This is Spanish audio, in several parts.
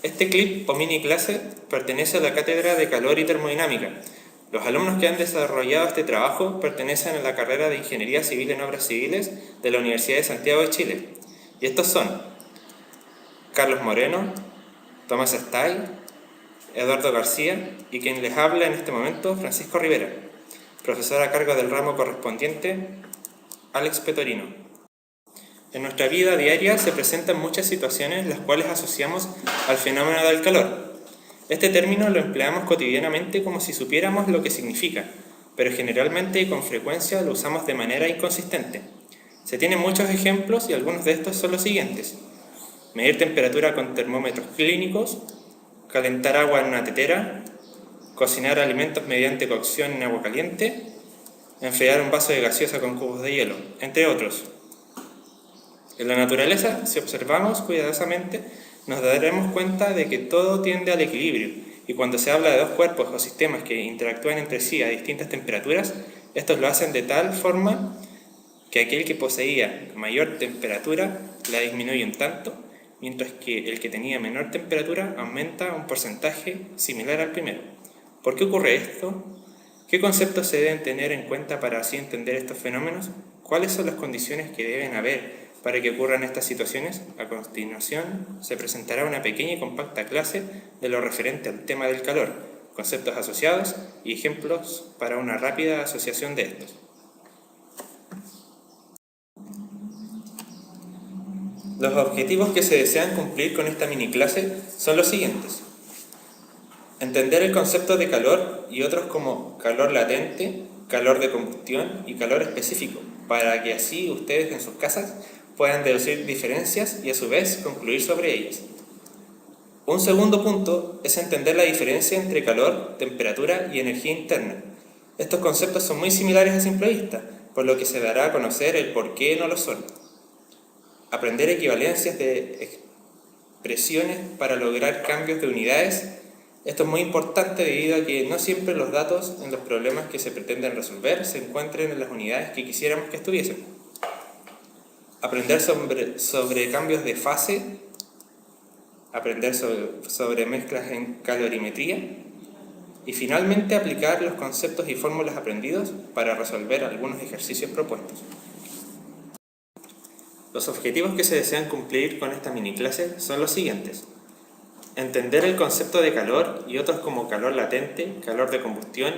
Este clip o mini clase pertenece a la Cátedra de Calor y Termodinámica. Los alumnos que han desarrollado este trabajo pertenecen a la carrera de Ingeniería Civil en Obras Civiles de la Universidad de Santiago de Chile. Y estos son Carlos Moreno, Tomás Stay, Eduardo García y quien les habla en este momento, Francisco Rivera, profesor a cargo del ramo correspondiente, Alex Petorino. En nuestra vida diaria se presentan muchas situaciones las cuales asociamos al fenómeno del calor. Este término lo empleamos cotidianamente como si supiéramos lo que significa, pero generalmente y con frecuencia lo usamos de manera inconsistente. Se tienen muchos ejemplos y algunos de estos son los siguientes: medir temperatura con termómetros clínicos, calentar agua en una tetera, cocinar alimentos mediante cocción en agua caliente, enfriar un vaso de gaseosa con cubos de hielo, entre otros. En la naturaleza, si observamos cuidadosamente, nos daremos cuenta de que todo tiende al equilibrio, y cuando se habla de dos cuerpos o sistemas que interactúan entre sí a distintas temperaturas, estos lo hacen de tal forma que aquel que poseía mayor temperatura la disminuye un tanto, mientras que el que tenía menor temperatura aumenta un porcentaje similar al primero. ¿Por qué ocurre esto? ¿Qué conceptos se deben tener en cuenta para así entender estos fenómenos? ¿Cuáles son las condiciones que deben haber para que ocurran estas situaciones? A continuación se presentará una pequeña y compacta clase de lo referente al tema del calor, conceptos asociados y ejemplos para una rápida asociación de estos. Los objetivos que se desean cumplir con esta mini clase son los siguientes: entender el concepto de calor y otros como calor latente, calor de combustión y calor específico, para que así ustedes en sus casas puedan deducir diferencias y a su vez concluir sobre ellas. Un segundo punto es entender la diferencia entre calor, temperatura y energía interna. Estos conceptos son muy similares a simple vista, por lo que se dará a conocer el por qué no lo son. Aprender equivalencias de expresiones para lograr cambios de unidades. Esto es muy importante debido a que no siempre los datos en los problemas que se pretenden resolver se encuentren en las unidades que quisiéramos que estuviesen. Aprender sobre cambios de fase, aprender sobre mezclas en calorimetría y finalmente aplicar los conceptos y fórmulas aprendidos para resolver algunos ejercicios propuestos. Los objetivos que se desean cumplir con esta mini clase son los siguientes: entender el concepto de calor y otros como calor latente, calor de combustión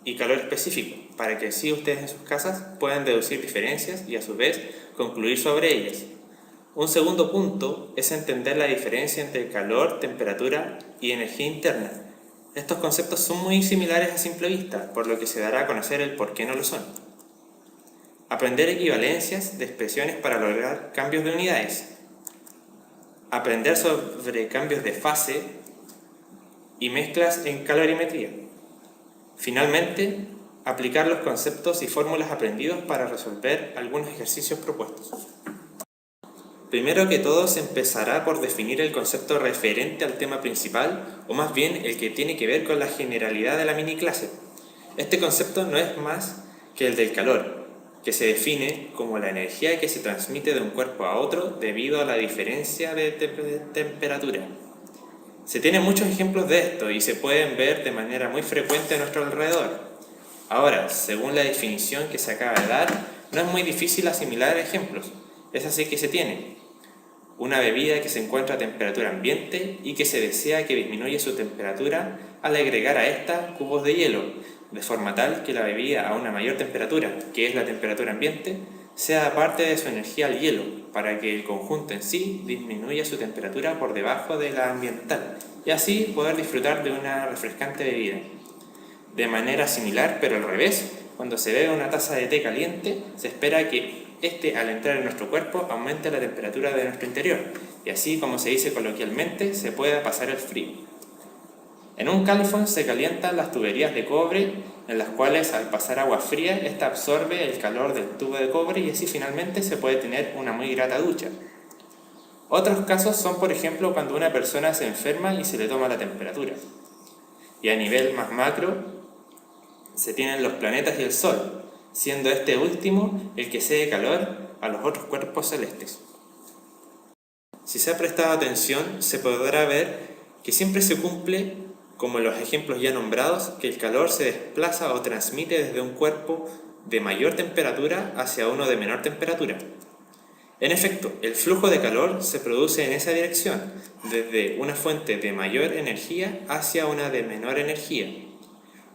y calor específico, para que así ustedes en sus casas puedan deducir diferencias y a su vez concluir sobre ellas. Un segundo punto es entender la diferencia entre calor, temperatura y energía interna. Estos conceptos son muy similares a simple vista, por lo que se dará a conocer el por qué no lo son. Aprender equivalencias de expresiones para lograr cambios de unidades. Aprender sobre cambios de fase y mezclas en calorimetría. Finalmente, aplicar los conceptos y fórmulas aprendidos para resolver algunos ejercicios propuestos. Primero que todo se empezará por definir el concepto referente al tema principal, o más bien el que tiene que ver con la generalidad de la mini clase. Este concepto no es más que el del calor, que se define como la energía que se transmite de un cuerpo a otro debido a la diferencia de temperatura. Se tienen muchos ejemplos de esto y se pueden ver de manera muy frecuente a nuestro alrededor. Ahora, según la definición que se acaba de dar, no es muy difícil asimilar ejemplos. Es así que se tiene una bebida que se encuentra a temperatura ambiente y que se desea que disminuya su temperatura al agregar a esta cubos de hielo, de forma tal que la bebida a una mayor temperatura, que es la temperatura ambiente, sea parte de su energía al hielo, para que el conjunto en sí disminuya su temperatura por debajo de la ambiental, y así poder disfrutar de una refrescante bebida. De manera similar, pero al revés, cuando se bebe una taza de té caliente, se espera que este, al entrar en nuestro cuerpo, aumente la temperatura de nuestro interior, y así, como se dice coloquialmente, se pueda pasar el frío. En un calefón se calientan las tuberías de cobre, en las cuales al pasar agua fría, esta absorbe el calor del tubo de cobre y así finalmente se puede tener una muy grata ducha. Otros casos son, por ejemplo, cuando una persona se enferma y se le toma la temperatura. Y a nivel más macro, se tienen los planetas y el Sol, siendo este último el que cede calor a los otros cuerpos celestes. Si se ha prestado atención, se podrá ver que siempre se cumple, como en los ejemplos ya nombrados, que el calor se desplaza o transmite desde un cuerpo de mayor temperatura hacia uno de menor temperatura. En efecto, el flujo de calor se produce en esa dirección, desde una fuente de mayor energía hacia una de menor energía.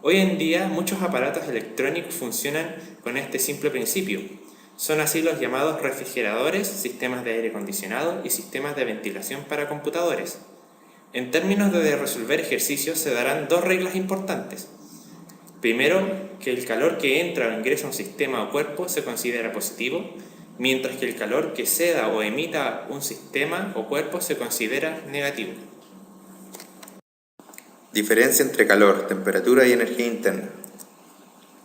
Hoy en día muchos aparatos electrónicos funcionan con este simple principio. Son así los llamados refrigeradores, sistemas de aire acondicionado y sistemas de ventilación para computadores. En términos de resolver ejercicios se darán dos reglas importantes. Primero, que el calor que entra o ingresa a un sistema o cuerpo se considera positivo, mientras que el calor que ceda o emita un sistema o cuerpo se considera negativo. Diferencia entre calor, temperatura y energía interna.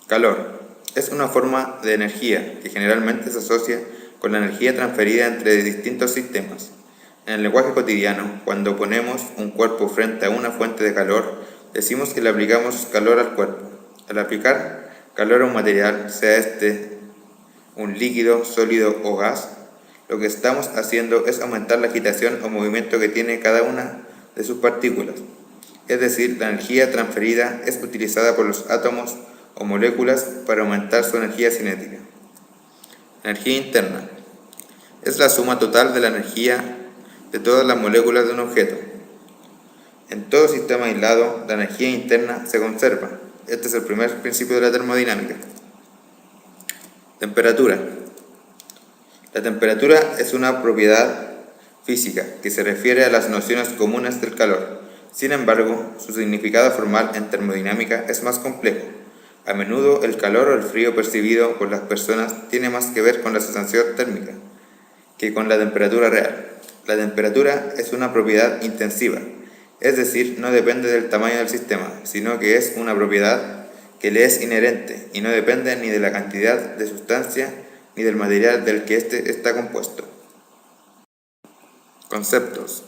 Calor es una forma de energía que generalmente se asocia con la energía transferida entre distintos sistemas. En el lenguaje cotidiano, cuando ponemos un cuerpo frente a una fuente de calor, decimos que le aplicamos calor al cuerpo. Al aplicar calor a un material, sea este un líquido, sólido o gas, lo que estamos haciendo es aumentar la agitación o movimiento que tiene cada una de sus partículas. Es decir, la energía transferida es utilizada por los átomos o moléculas para aumentar su energía cinética. Energía interna es la suma total de la energía de todas las moléculas de un objeto. En todo sistema aislado, la energía interna se conserva. Este es el primer principio de la termodinámica. Temperatura. La temperatura es una propiedad física que se refiere a las nociones comunes del calor. Sin embargo, su significado formal en termodinámica es más complejo. A menudo el calor o el frío percibido por las personas tiene más que ver con la sensación térmica que con la temperatura real. La temperatura es una propiedad intensiva, es decir, no depende del tamaño del sistema, sino que es una propiedad que le es inherente y no depende ni de la cantidad de sustancia ni del material del que éste está compuesto. Conceptos.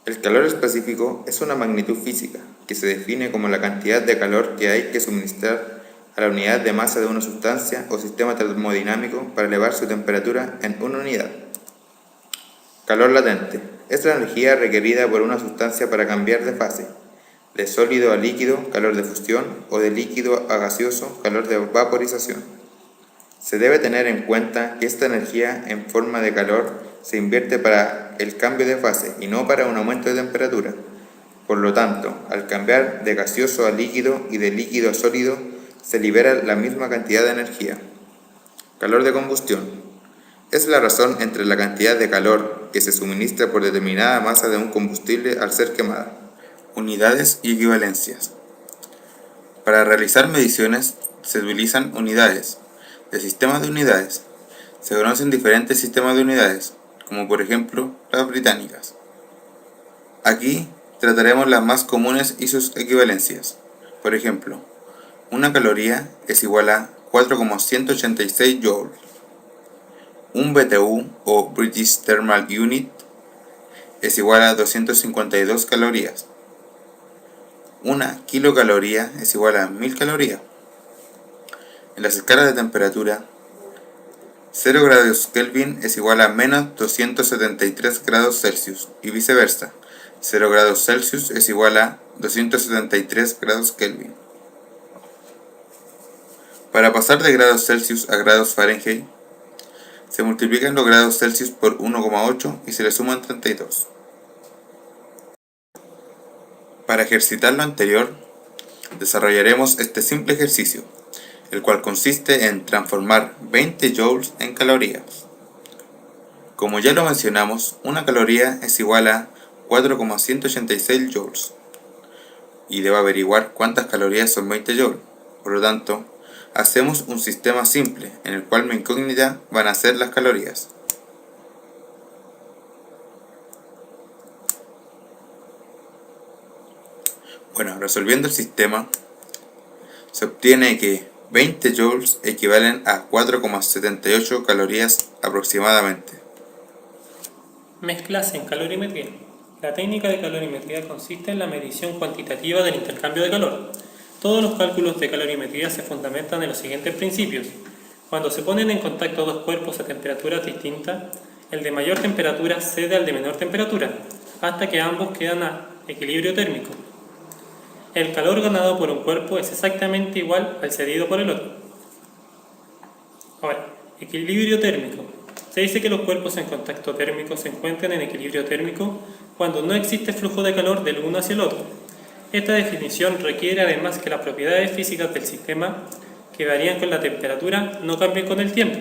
El calor específico es una magnitud física que se define como la cantidad de calor que hay que suministrar a la unidad de masa de una sustancia o sistema termodinámico para elevar su temperatura en una unidad. Calor latente es la energía requerida por una sustancia para cambiar de fase, de sólido a líquido, calor de fusión, o de líquido a gaseoso, calor de vaporización. Se debe tener en cuenta que esta energía en forma de calor se invierte para el cambio de fase y no para un aumento de temperatura. Por lo tanto, al cambiar de gaseoso a líquido y de líquido a sólido, se libera la misma cantidad de energía. Calor de combustión es la razón entre la cantidad de calor que se suministra por determinada masa de un combustible al ser quemada. Unidades y equivalencias. Para realizar mediciones se utilizan unidades de sistemas de unidades. Se conocen diferentes sistemas de unidades, como por ejemplo las británicas. Aquí trataremos las más comunes y sus equivalencias. Por ejemplo, una caloría es igual a 4,186 joules. Un BTU o British Thermal Unit es igual a 252 calorías. Una kilocaloría es igual a 1000 calorías. En las escalas de temperatura, 0 grados Kelvin es igual a menos 273 grados Celsius y viceversa. 0 grados Celsius es igual a 273 grados Kelvin. Para pasar de grados Celsius a grados Fahrenheit, se multiplican los grados Celsius por 1,8 y se le suman 32. Para ejercitar lo anterior, desarrollaremos este simple ejercicio, el cual consiste en transformar 20 joules en calorías. Como ya lo mencionamos, una caloría es igual a 4,186 joules y debo averiguar cuántas calorías son 20 joules. Por lo tanto, hacemos un sistema simple en el cual mi incógnita van a ser las calorías. Bueno, resolviendo el sistema, se obtiene que 20 joules equivalen a 4,78 calorías aproximadamente. Mezclas en calorimetría. La técnica de calorimetría consiste en la medición cuantitativa del intercambio de calor. Todos los cálculos de calorimetría se fundamentan en los siguientes principios. Cuando se ponen en contacto dos cuerpos a temperaturas distintas, el de mayor temperatura cede al de menor temperatura. hasta que ambos quedan a equilibrio térmico. El calor ganado por un cuerpo es exactamente igual al cedido por el otro. Ahora, equilibrio térmico. Se dice que los cuerpos en contacto térmico se encuentran en equilibrio térmico cuando no existe flujo de calor del uno hacia el otro. Esta definición requiere además que las propiedades físicas del sistema, que varían con la temperatura, no cambien con el tiempo.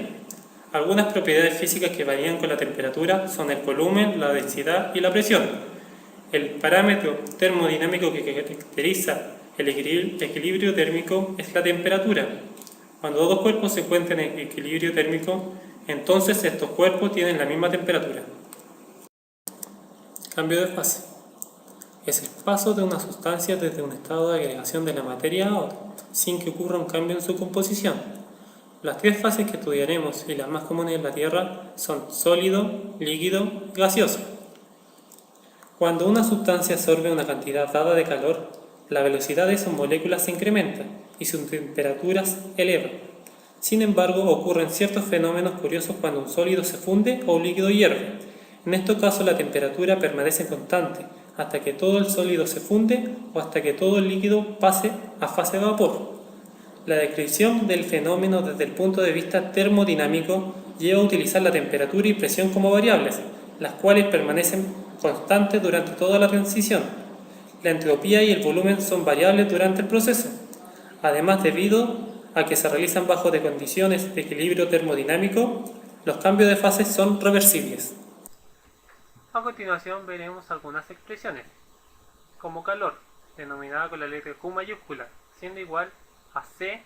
Algunas propiedades físicas que varían con la temperatura son el volumen, la densidad y la presión. El parámetro termodinámico que caracteriza el equilibrio térmico es la temperatura. Cuando dos cuerpos se encuentran en equilibrio térmico, entonces estos cuerpos tienen la misma temperatura. Cambio de fase. Es el paso de una sustancia desde un estado de agregación de la materia a otro, sin que ocurra un cambio en su composición. Las tres fases que estudiaremos y las más comunes en la Tierra son sólido, líquido y gaseoso. Cuando una sustancia absorbe una cantidad dada de calor, la velocidad de sus moléculas se incrementa y sus temperaturas elevan. Sin embargo, ocurren ciertos fenómenos curiosos cuando un sólido se funde o un líquido hierve. En estos casos la temperatura permanece constante hasta que todo el sólido se funde o hasta que todo el líquido pase a fase de vapor. La descripción del fenómeno desde el punto de vista termodinámico lleva a utilizar la temperatura y presión como variables, las cuales permanecen constantes durante toda la transición. La entropía y el volumen son variables durante el proceso. Además, debido a que se realizan bajo de condiciones de equilibrio termodinámico, los cambios de fase son reversibles. A continuación veremos algunas expresiones, como calor, denominada con la letra Q mayúscula, siendo igual a C,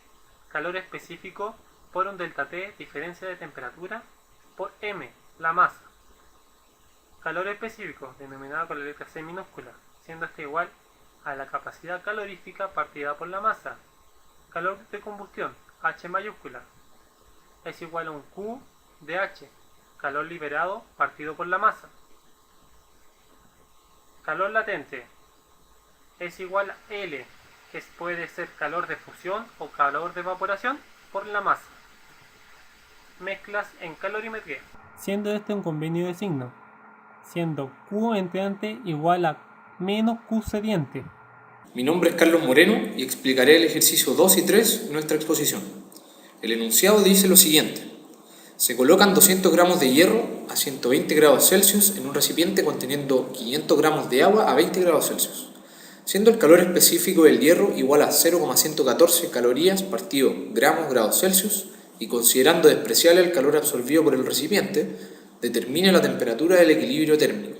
calor específico, por un delta T, diferencia de temperatura, por M, la masa. Calor específico, denominado con la letra C minúscula, siendo este igual a la capacidad calorífica partida por la masa. Calor de combustión, H mayúscula, es igual a un Q de H, calor liberado partido por la masa. Calor latente es igual a L, que puede ser calor de fusión o calor de evaporación por la masa. Mezclas en calorimetría. Siendo este un convenio de signo, siendo Q entrante igual a menos Q sediente. Mi nombre es Carlos Moreno y explicaré el ejercicio 2 y 3 en nuestra exposición. El enunciado dice lo siguiente. Se colocan 200 gramos de hierro a 120 grados Celsius en un recipiente conteniendo 500 gramos de agua a 20 grados Celsius, siendo el calor específico del hierro igual a 0,114 calorías partido gramos grados Celsius y considerando despreciable el calor absorbido por el recipiente, determine la temperatura del equilibrio térmico.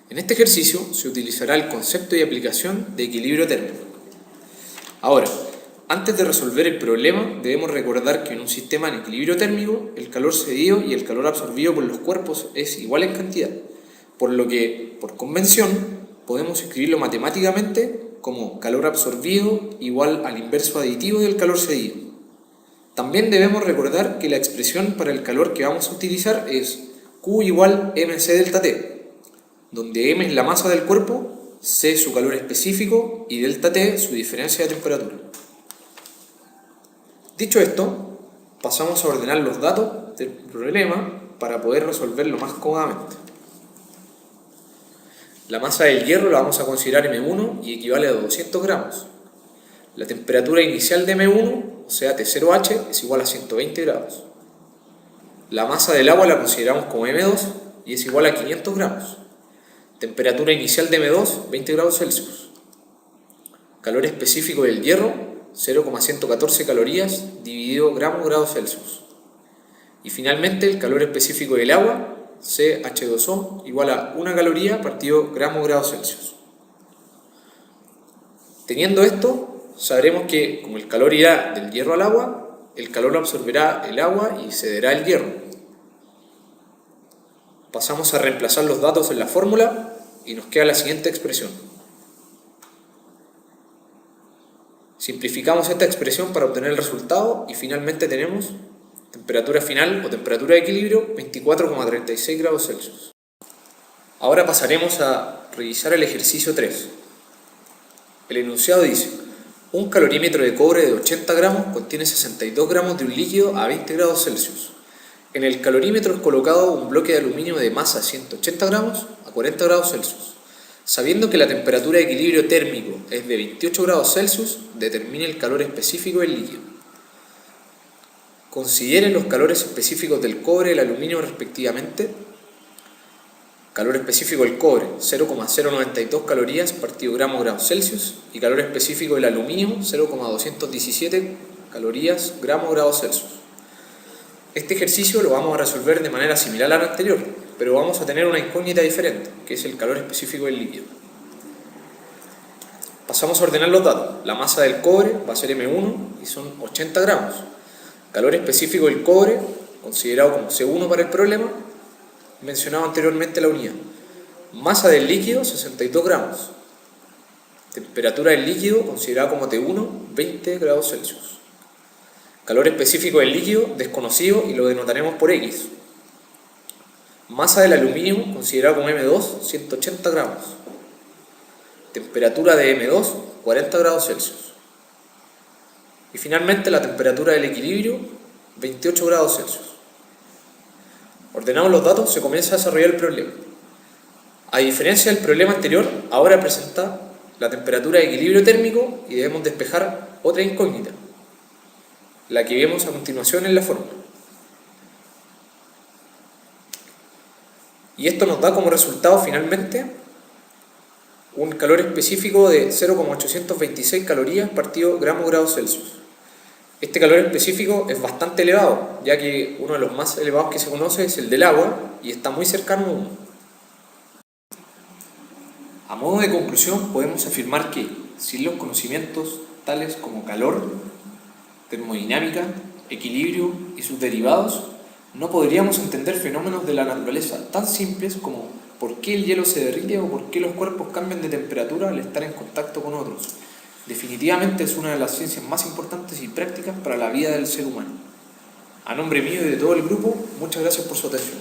En este ejercicio se utilizará el concepto y aplicación de equilibrio térmico. Ahora, antes de resolver el problema, debemos recordar que en un sistema en equilibrio térmico, el calor cedido y el calor absorbido por los cuerpos es igual en cantidad, por lo que, por convención, podemos escribirlo matemáticamente como calor absorbido igual al inverso aditivo del calor cedido. También debemos recordar que la expresión para el calor que vamos a utilizar es Q igual mc delta T, donde m es la masa del cuerpo, c su calor específico y delta T su diferencia de temperatura. Dicho esto, pasamos a ordenar los datos del problema para poder resolverlo más cómodamente. La masa del hierro la vamos a considerar M1 y equivale a 200 gramos. La temperatura inicial de M1, o sea T0H, es igual a 120 grados. La masa del agua la consideramos como M2 y es igual a 500 gramos. Temperatura inicial de M2, 20 grados Celsius. Calor específico del hierro, 0,114 calorías dividido gramos grados Celsius. Y finalmente el calor específico del agua, CH2O, igual a 1 caloría partido gramos grados Celsius. Teniendo esto, sabremos que como el calor irá del hierro al agua, el calor absorberá el agua y cederá el hierro. Pasamos a reemplazar los datos en la fórmula y nos queda la siguiente expresión. Simplificamos esta expresión para obtener el resultado y finalmente tenemos temperatura final o temperatura de equilibrio 24,36 grados Celsius. Ahora pasaremos a revisar el ejercicio 3. El enunciado dice: un calorímetro de cobre de 80 gramos contiene 62 gramos de un líquido a 20 grados Celsius. En el calorímetro es colocado un bloque de aluminio de masa 180 gramos a 40 grados Celsius. Sabiendo que la temperatura de equilibrio térmico es de 28 grados Celsius, determine el calor específico del líquido. Considere los calores específicos del cobre y el aluminio respectivamente. Calor específico del cobre, 0,092 calorías partido gramo-grado Celsius, y calor específico del aluminio, 0,217 calorías gramo-grado Celsius. Este ejercicio lo vamos a resolver de manera similar al anterior, pero vamos a tener una incógnita diferente, que es el calor específico del líquido. Pasamos a ordenar los datos. La masa del cobre va a ser M1 y son 80 gramos. Calor específico del cobre, considerado como C1 para el problema, mencionado anteriormente la unidad. Masa del líquido, 62 gramos. Temperatura del líquido, considerada como T1, 20 grados Celsius. Calor específico del líquido, desconocido, y lo denotaremos por X. Masa del aluminio, considerado como M2, 180 gramos. Temperatura de M2, 40 grados Celsius. Y finalmente la temperatura del equilibrio, 28 grados Celsius. Ordenados los datos, se comienza a desarrollar el problema. A diferencia del problema anterior, ahora presenta la temperatura de equilibrio térmico y debemos despejar otra incógnita, la que vemos a continuación en la fórmula. Y esto nos da como resultado finalmente un calor específico de 0,826 calorías partido gramo-grado Celsius. Este calor específico es bastante elevado, ya que uno de los más elevados que se conoce es el del agua y está muy cercano a 1. A modo de conclusión, podemos afirmar que, sin los conocimientos tales como calor, termodinámica, equilibrio y sus derivados, no podríamos entender fenómenos de la naturaleza tan simples como por qué el hielo se derrite o por qué los cuerpos cambian de temperatura al estar en contacto con otros. Definitivamente es una de las ciencias más importantes y prácticas para la vida del ser humano. A nombre mío y de todo el grupo, muchas gracias por su atención.